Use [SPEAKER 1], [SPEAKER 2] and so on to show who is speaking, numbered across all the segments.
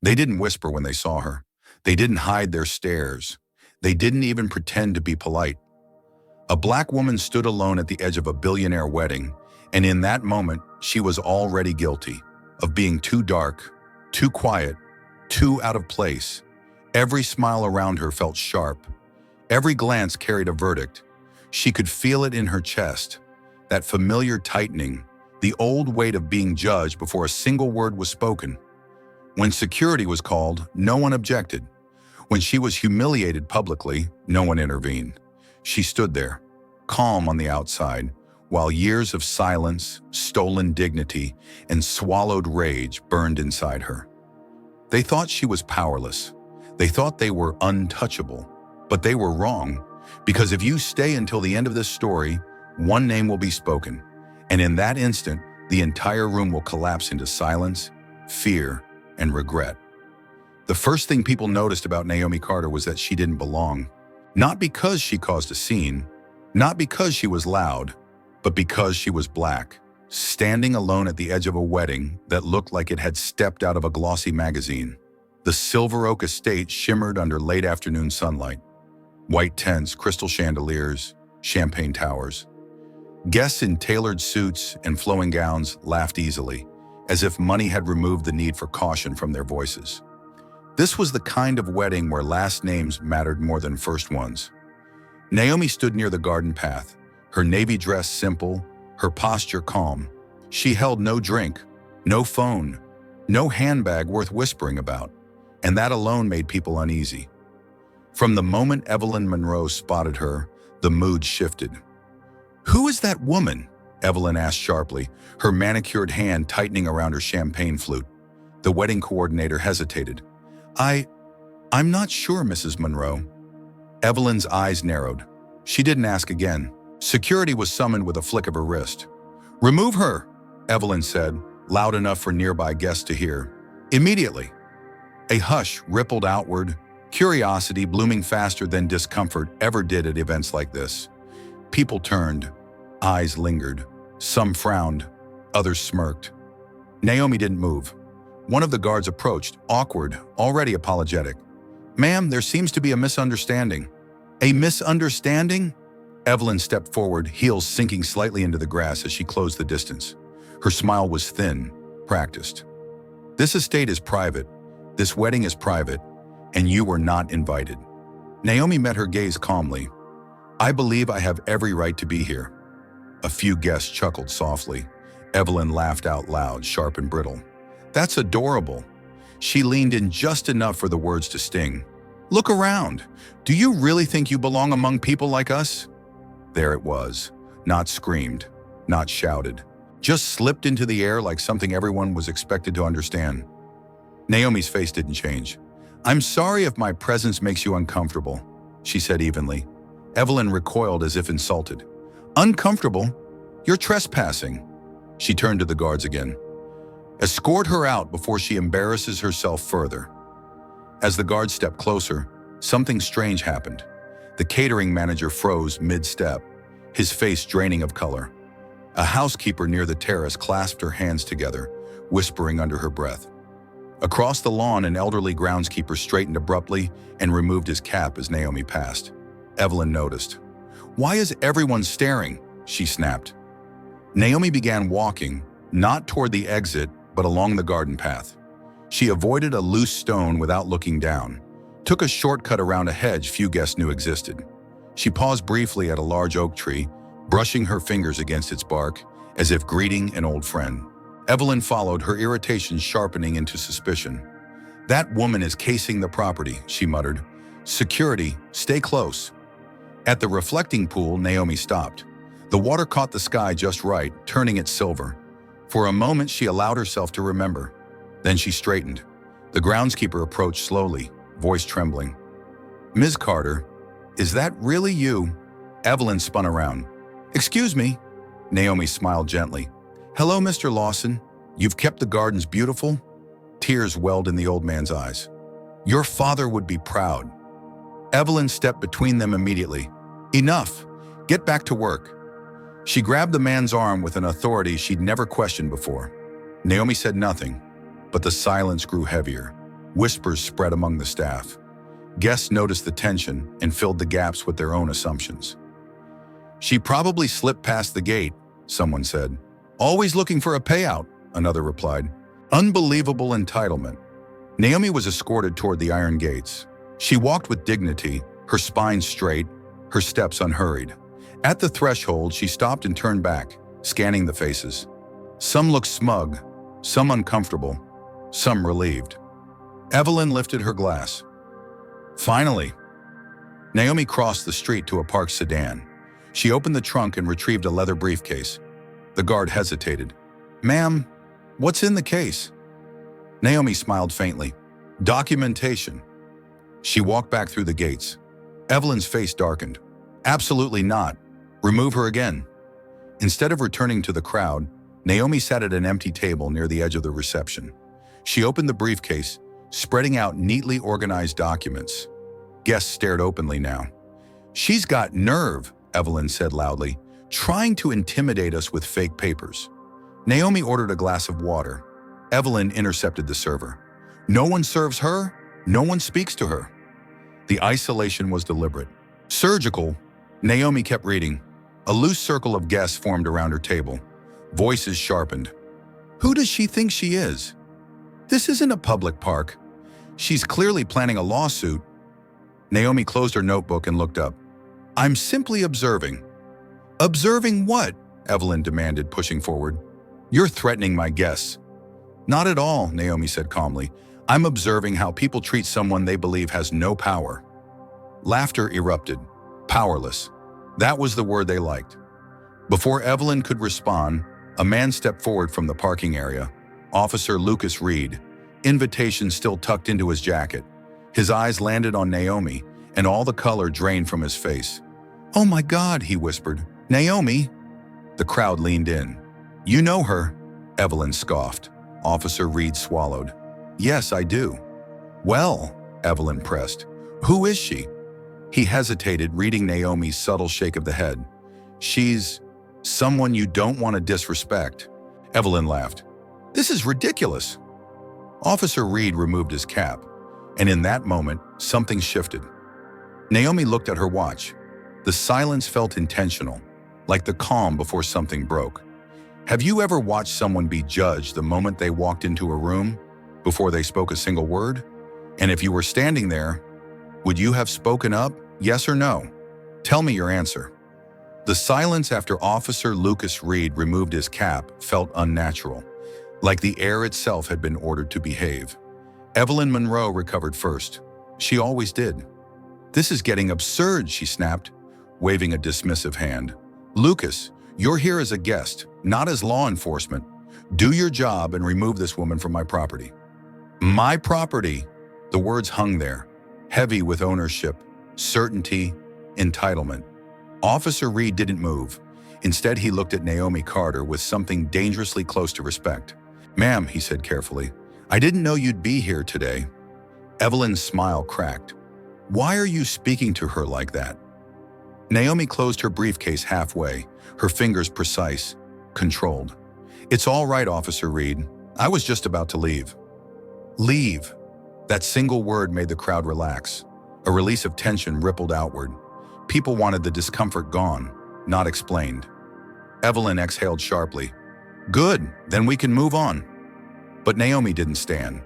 [SPEAKER 1] They didn't whisper when they saw her. They didn't hide their stares. They didn't even pretend to be polite. A black woman stood alone at the edge of a billionaire wedding, and in that moment, she was already guilty of being too dark, too quiet, too out of place. Every smile around her felt sharp. Every glance carried a verdict. She could feel it in her chest, that familiar tightening, the old weight of being judged before a single word was spoken. When security was called, no one objected. When she was humiliated publicly, no one intervened. She stood there, calm on the outside, while years of silence, stolen dignity, and swallowed rage burned inside her. They thought she was powerless. They thought they were untouchable. But they were wrong, because if you stay until the end of this story, one name will be spoken, and in that instant, the entire room will collapse into silence, fear, and regret. The first thing people noticed about Naomi Carter was that she didn't belong. Not because she caused a scene, not because she was loud, but because she was black, standing alone at the edge of a wedding that looked like it had stepped out of a glossy magazine. The Silver Oak estate shimmered under late afternoon sunlight. White tents, crystal chandeliers, champagne towers. Guests in tailored suits and flowing gowns laughed easily, as if money had removed the need for caution from their voices. This was the kind of wedding where last names mattered more than first ones. Naomi stood near the garden path, her navy dress simple, her posture calm. She held no drink, no phone, no handbag worth whispering about, and that alone made people uneasy. From the moment Evelyn Monroe spotted her, the mood shifted. "Who is that woman?" Evelyn asked sharply, her manicured hand tightening around her champagne flute. The wedding coordinator hesitated. I'm not sure, Mrs. Monroe." Evelyn's eyes narrowed. She didn't ask again. Security was summoned with a flick of her wrist. "Remove her," Evelyn said, loud enough for nearby guests to hear. "Immediately." A hush rippled outward, curiosity blooming faster than discomfort ever did at events like this. People turned, eyes lingered. Some frowned, others smirked. Naomi didn't move. One of the guards approached, awkward, already apologetic. "Ma'am, there seems to be a misunderstanding." "A misunderstanding?" Evelyn stepped forward, heels sinking slightly into the grass as she closed the distance. Her smile was thin, practiced. "This estate is private. This wedding is private, and you were not invited." Naomi met her gaze calmly. "I believe I have every right to be here." A few guests chuckled softly. Evelyn laughed out loud, sharp and brittle. "That's adorable." She leaned in just enough for the words to sting. "Look around. Do you really think you belong among people like us?" There it was, not screamed, not shouted, just slipped into the air like something everyone was expected to understand. Naomi's face didn't change. "I'm sorry if my presence makes you uncomfortable," she said evenly. Evelyn recoiled as if insulted. "Uncomfortable? You're trespassing." She turned to the guards again. "Escort her out before she embarrasses herself further." As the guards stepped closer, something strange happened. The catering manager froze mid-step, his face draining of color. A housekeeper near the terrace clasped her hands together, whispering under her breath. Across the lawn, an elderly groundskeeper straightened abruptly and removed his cap as Naomi passed. Evelyn noticed. "Why is everyone staring?" she snapped. Naomi began walking, not toward the exit, but along the garden path. She avoided a loose stone without looking down, took a shortcut around a hedge few guests knew existed. She paused briefly at a large oak tree, brushing her fingers against its bark, as if greeting an old friend. Evelyn followed, her irritation sharpening into suspicion. "That woman is casing the property," she muttered. "Security, stay close." At the reflecting pool, Naomi stopped. The water caught the sky just right, turning it silver. For a moment, she allowed herself to remember. Then she straightened. The groundskeeper approached slowly, voice trembling. "Ms. Carter, is that really you?" Evelyn spun around. "Excuse me." Naomi smiled gently. "Hello, Mr. Lawson. You've kept the gardens beautiful?" Tears welled in the old man's eyes. "Your father would be proud." Evelyn stepped between them immediately. "Enough. Get back to work." She grabbed the man's arm with an authority she'd never questioned before. Naomi said nothing, but the silence grew heavier. Whispers spread among the staff. Guests noticed the tension and filled the gaps with their own assumptions. "She probably slipped past the gate," someone said. "Always looking for a payout," another replied. Unbelievable entitlement. Naomi was escorted toward the iron gates. She walked with dignity, her spine straight, her steps unhurried. At the threshold, she stopped and turned back, scanning the faces. Some looked smug, some uncomfortable, some relieved. Evelyn lifted her glass. Finally. Naomi crossed the street to a parked sedan. She opened the trunk and retrieved a leather briefcase. The guard hesitated. "Ma'am, what's in the case?" Naomi smiled faintly. "Documentation." She walked back through the gates. Evelyn's face darkened. "Absolutely not. Remove her again." Instead of returning to the crowd, Naomi sat at an empty table near the edge of the reception. She opened the briefcase, spreading out neatly organized documents. Guests stared openly now. "She's got nerve," Evelyn said loudly, "trying to intimidate us with fake papers." Naomi ordered a glass of water. Evelyn intercepted the server. "No one serves her, no one speaks to her." The isolation was deliberate. "Surgical," Naomi kept reading. A loose circle of guests formed around her table. Voices sharpened. "Who does she think she is? This isn't a public park. She's clearly planning a lawsuit." Naomi closed her notebook and looked up. "I'm simply observing." "Observing what?" Evelyn demanded, pushing forward. "You're threatening my guests." "Not at all," Naomi said calmly. "I'm observing how people treat someone they believe has no power." Laughter erupted. Powerless. That was the word they liked. Before Evelyn could respond, a man stepped forward from the parking area. Officer Lucas Reed, invitation still tucked into his jacket. His eyes landed on Naomi, and all the color drained from his face. "Oh my God," he whispered. "Naomi?" The crowd leaned in. "You know her," Evelyn scoffed. Officer Reed swallowed. "Yes, I do." "Well," Evelyn pressed, "who is she?" He hesitated, reading Naomi's subtle shake of the head. "She's someone you don't want to disrespect." Evelyn laughed. "This is ridiculous." Officer Reed removed his cap, and in that moment, something shifted. Naomi looked at her watch. The silence felt intentional, like the calm before something broke. Have you ever watched someone be judged the moment they walked into a room, before they spoke a single word? And if you were standing there, would you have spoken up, yes or no? Tell me your answer. The silence after Officer Lucas Reed removed his cap felt unnatural, like the air itself had been ordered to behave. Evelyn Monroe recovered first. She always did. "This is getting absurd," she snapped, waving a dismissive hand. "Lucas, you're here as a guest, not as law enforcement. Do your job and remove this woman from my property." "My property?" The words hung there, heavy with ownership, certainty, entitlement. Officer Reed didn't move. Instead, he looked at Naomi Carter with something dangerously close to respect. "Ma'am," he said carefully, "I didn't know you'd be here today." Evelyn's smile cracked. "Why are you speaking to her like that?" Naomi closed her briefcase halfway, her fingers precise, controlled. "It's all right, Officer Reed. I was just about to leave." Leave. That single word made the crowd relax. A release of tension rippled outward. People wanted the discomfort gone, not explained. Evelyn exhaled sharply. "Good, then we can move on." But Naomi didn't stand.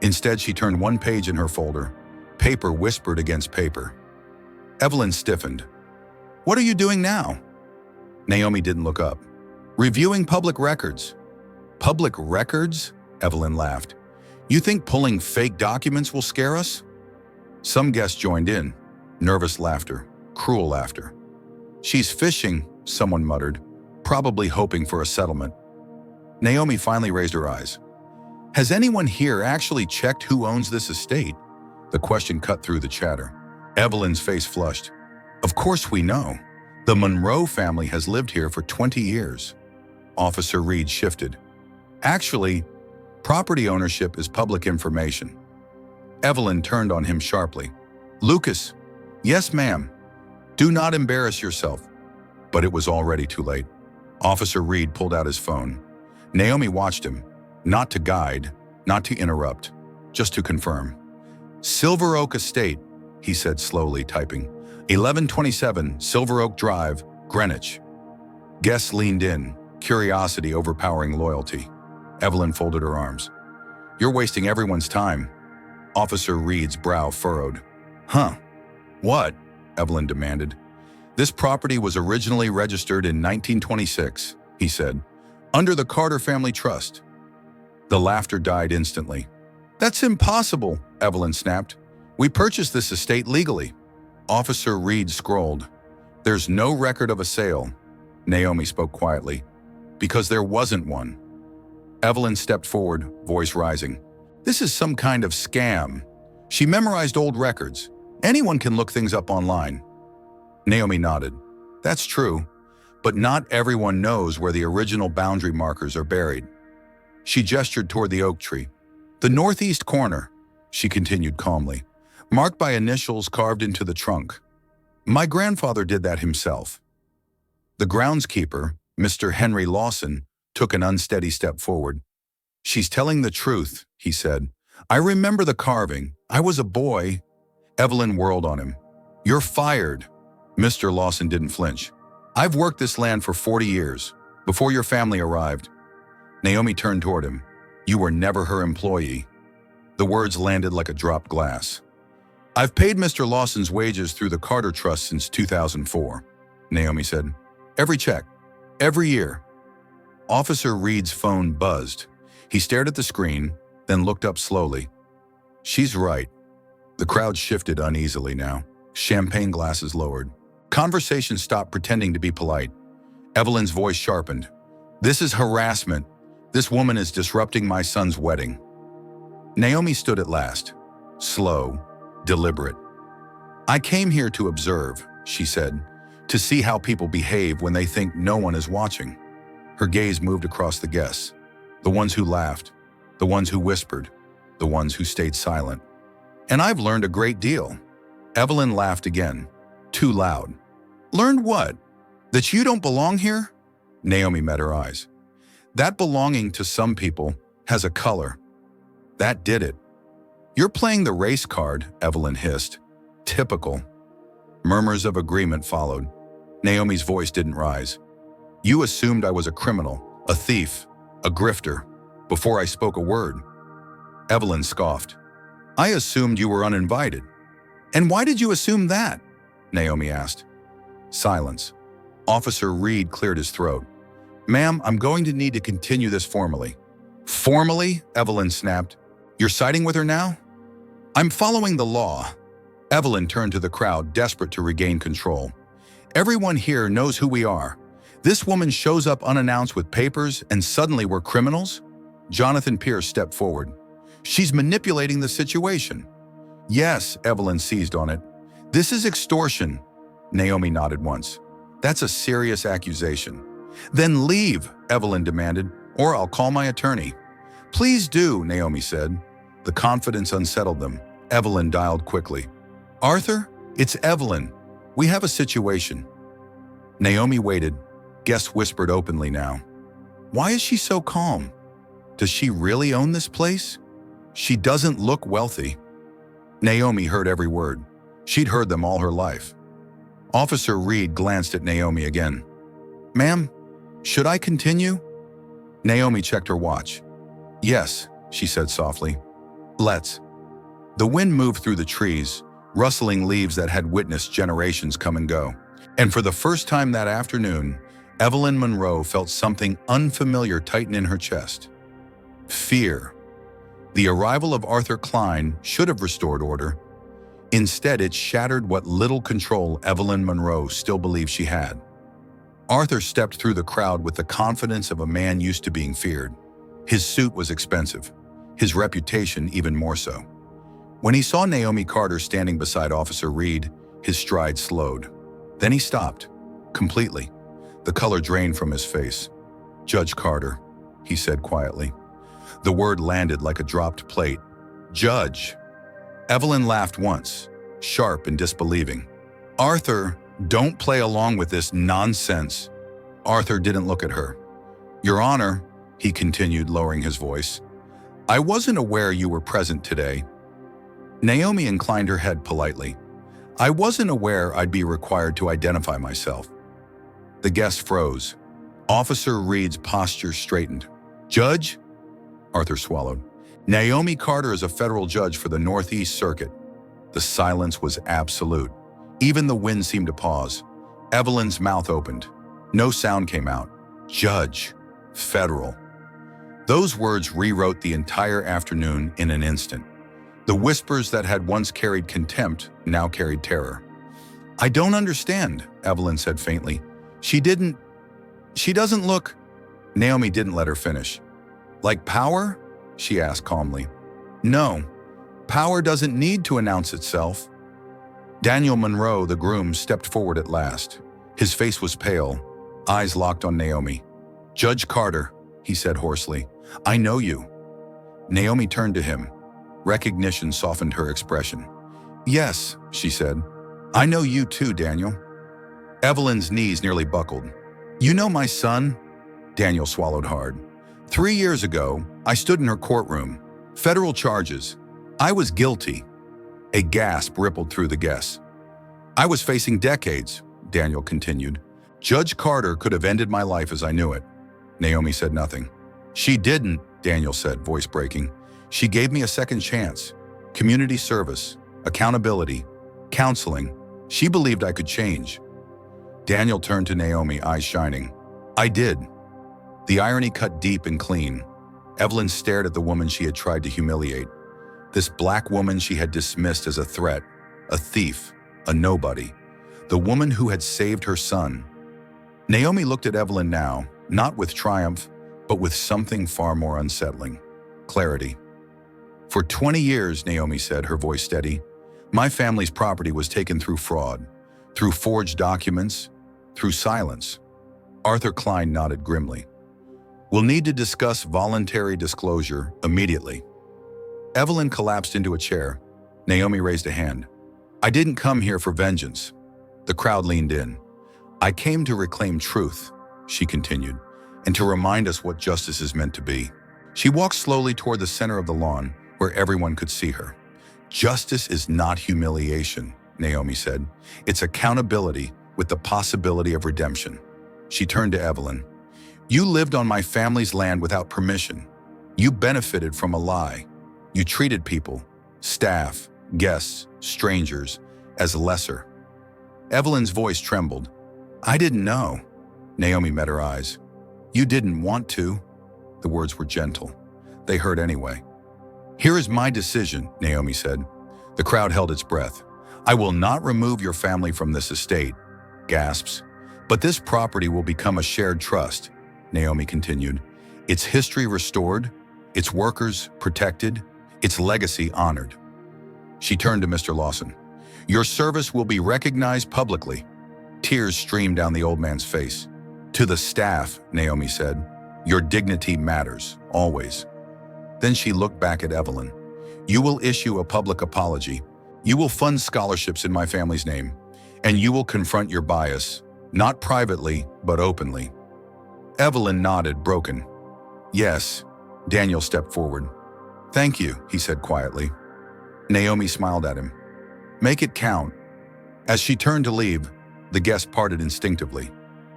[SPEAKER 1] Instead, she turned one page in her folder. Paper whispered against paper. Evelyn stiffened. "What are you doing now?" Naomi didn't look up. "Reviewing public records." "Public records?" Evelyn laughed. "You think pulling fake documents will scare us?" Some guests joined in. Nervous laughter, cruel laughter. "She's fishing," someone muttered, probably hoping for a settlement. Naomi finally raised her eyes. "Has anyone here actually checked who owns this estate?" The question cut through the chatter. Evelyn's face flushed. "Of course we know. The Monroe family has lived here for 20 years. Officer Reed shifted. "Actually, property ownership is public information." Evelyn turned on him sharply. "Lucas." "Yes, ma'am." "Do not embarrass yourself." But it was already too late. Officer Reed pulled out his phone. Naomi watched him, not to guide, not to interrupt, just to confirm. Silver Oak Estate, he said slowly, typing. 1127 Silver Oak Drive, Greenwich. Guest leaned in, curiosity overpowering loyalty. Evelyn folded her arms. You're wasting everyone's time. Officer Reed's brow furrowed. Huh? What? Evelyn demanded. This property was originally registered in 1926, he said, under the Carter Family Trust. The laughter died instantly. That's impossible, Evelyn snapped. We purchased this estate legally. Officer Reed scrolled. There's no record of a sale, Naomi spoke quietly, because there wasn't one. Evelyn stepped forward, voice rising. This is some kind of scam. She memorized old records. Anyone can look things up online. Naomi nodded. That's true, but not everyone knows where the original boundary markers are buried. She gestured toward the oak tree. The northeast corner, she continued calmly, marked by initials carved into the trunk. My grandfather did that himself. The groundskeeper, Mr. Henry Lawson, took an unsteady step forward. She's telling the truth, he said. I remember the carving. I was a boy. Evelyn whirled on him. You're fired. Mr. Lawson didn't flinch. I've worked this land for 40 years, before your family arrived. Naomi turned toward him. You were never her employee. The words landed like a dropped glass. I've paid Mr. Lawson's wages through the Carter Trust since 2004, Naomi said. Every check, every year. Officer Reed's phone buzzed. He stared at the screen, then looked up slowly. She's right. The crowd shifted uneasily now, champagne glasses lowered. Conversation stopped pretending to be polite. Evelyn's voice sharpened. This is harassment. This woman is disrupting my son's wedding. Naomi stood at last, slow, deliberate. I came here to observe, she said, to see how people behave when they think no one is watching. Her gaze moved across the guests, the ones who laughed, the ones who whispered, the ones who stayed silent. And I've learned a great deal. Evelyn laughed again, too loud. Learned what? That you don't belong here? Naomi met her eyes. That belonging to some people has a color. That did it. You're playing the race card, Evelyn hissed. Typical. Murmurs of agreement followed. Naomi's voice didn't rise. You assumed I was a criminal, a thief, a grifter, before I spoke a word. Evelyn scoffed. I assumed you were uninvited. And why did you assume that? Naomi asked. Silence. Officer Reed cleared his throat. Ma'am, I'm going to need to continue this formally. Formally? Evelyn snapped. You're siding with her now? I'm following the law. Evelyn turned to the crowd, desperate to regain control. Everyone here knows who we are. This woman shows up unannounced with papers and suddenly we're criminals? Jonathan Pierce stepped forward. She's manipulating the situation. Yes, Evelyn seized on it. This is extortion. Naomi nodded once. That's a serious accusation. Then leave, Evelyn demanded, or I'll call my attorney. Please do, Naomi said. The confidence unsettled them. Evelyn dialed quickly. Arthur, it's Evelyn. We have a situation. Naomi waited. Guests whispered openly now. Why is she so calm? Does she really own this place? She doesn't look wealthy. Naomi heard every word. She'd heard them all her life. Officer Reed glanced at Naomi again. Ma'am, should I continue? Naomi checked her watch. Yes, she said softly. Let's. The wind moved through the trees, rustling leaves that had witnessed generations come and go. And for the first time that afternoon, Evelyn Monroe felt something unfamiliar tighten in her chest. Fear. The arrival of Arthur Klein should have restored order. Instead, it shattered what little control Evelyn Monroe still believed she had. Arthur stepped through the crowd with the confidence of a man used to being feared. His suit was expensive, his reputation even more so. When he saw Naomi Carter standing beside Officer Reed, his stride slowed. Then he stopped, completely. The color drained from his face. Judge Carter, he said quietly. The word landed like a dropped plate. Judge. Evelyn laughed once, sharp and disbelieving. Arthur, don't play along with this nonsense. Arthur didn't look at her. Your Honor, he continued, lowering his voice, I wasn't aware you were present today. Naomi inclined her head politely. I wasn't aware I'd be required to identify myself. The guest froze. Officer Reed's posture straightened. Judge? Arthur swallowed. Naomi Carter is a federal judge for the Northeast Circuit. The silence was absolute. Even the wind seemed to pause. Evelyn's mouth opened. No sound came out. Judge. Federal. Those words rewrote the entire afternoon in an instant. The whispers that had once carried contempt now carried terror. I don't understand, Evelyn said faintly. She doesn't look… Naomi didn't let her finish. Like power? She asked calmly. No, power doesn't need to announce itself. Daniel Monroe, the groom, stepped forward at last. His face was pale, eyes locked on Naomi. Judge Carter, he said hoarsely, I know you. Naomi turned to him. Recognition softened her expression. Yes, she said. I know you too, Daniel. Evelyn's knees nearly buckled. You know my son? Daniel swallowed hard. 3 years ago, I stood in her courtroom. Federal charges. I was guilty. A gasp rippled through the guests. I was facing decades, Daniel continued. Judge Carter could have ended my life as I knew it. Naomi said nothing. She didn't, Daniel said, voice breaking. She gave me a second chance. Community service, accountability, counseling. She believed I could change. Daniel turned to Naomi, eyes shining. I did. The irony cut deep and clean. Evelyn stared at the woman she had tried to humiliate. This black woman she had dismissed as a threat, a thief, a nobody. The woman who had saved her son. Naomi looked at Evelyn now, not with triumph, but with something far more unsettling. Clarity. For 20 years, Naomi said, her voice steady, my family's property was taken through fraud, through forged documents, through silence. Arthur Klein nodded grimly. We'll need to discuss voluntary disclosure immediately. Evelyn collapsed into a chair. Naomi raised a hand. I didn't come here for vengeance. The crowd leaned in. I came to reclaim truth, she continued, and to remind us what justice is meant to be. She walked slowly toward the center of the lawn, where everyone could see her. Justice is not humiliation, Naomi said. It's accountability with the possibility of redemption. She turned to Evelyn. You lived on my family's land without permission. You benefited from a lie. You treated people, staff, guests, strangers, as lesser. Evelyn's voice trembled. I didn't know. Naomi met her eyes. You didn't want to. The words were gentle. They hurt anyway. Here is my decision, Naomi said. The crowd held its breath. I will not remove your family from this estate, gasps. But this property will become a shared trust, Naomi continued. Its history restored, its workers protected, its legacy honored. She turned to Mr. Lawson. Your service will be recognized publicly. Tears streamed down the old man's face. To the staff, Naomi said, your dignity matters, always. Then she looked back at Evelyn. You will issue a public apology. You will fund scholarships in my family's name. And you will confront your bias, not privately, but openly. Evelyn nodded, broken. Yes. Daniel stepped forward. Thank you, he said quietly. Naomi smiled at him. Make it count. As she turned to leave, the guests parted instinctively.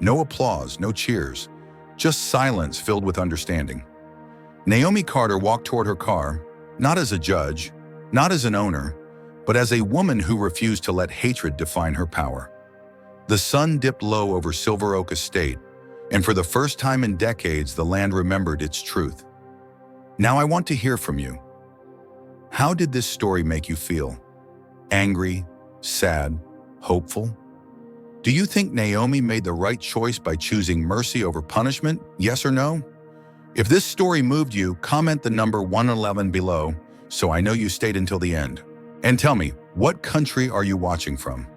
[SPEAKER 1] No applause, no cheers, just silence filled with understanding. Naomi Carter walked toward her car, not as a judge, not as an owner, but as a woman who refused to let hatred define her power. The sun dipped low over Silver Oak Estate, and for the first time in decades, the land remembered its truth. Now I want to hear from you. How did this story make you feel? Angry, sad, hopeful? Do you think Naomi made the right choice by choosing mercy over punishment, yes or no? If this story moved you, comment the number 111 below so I know you stayed until the end. And tell me, what country are you watching from?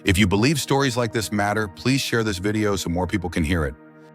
[SPEAKER 1] If you believe stories like this matter, please share this video so more people can hear it.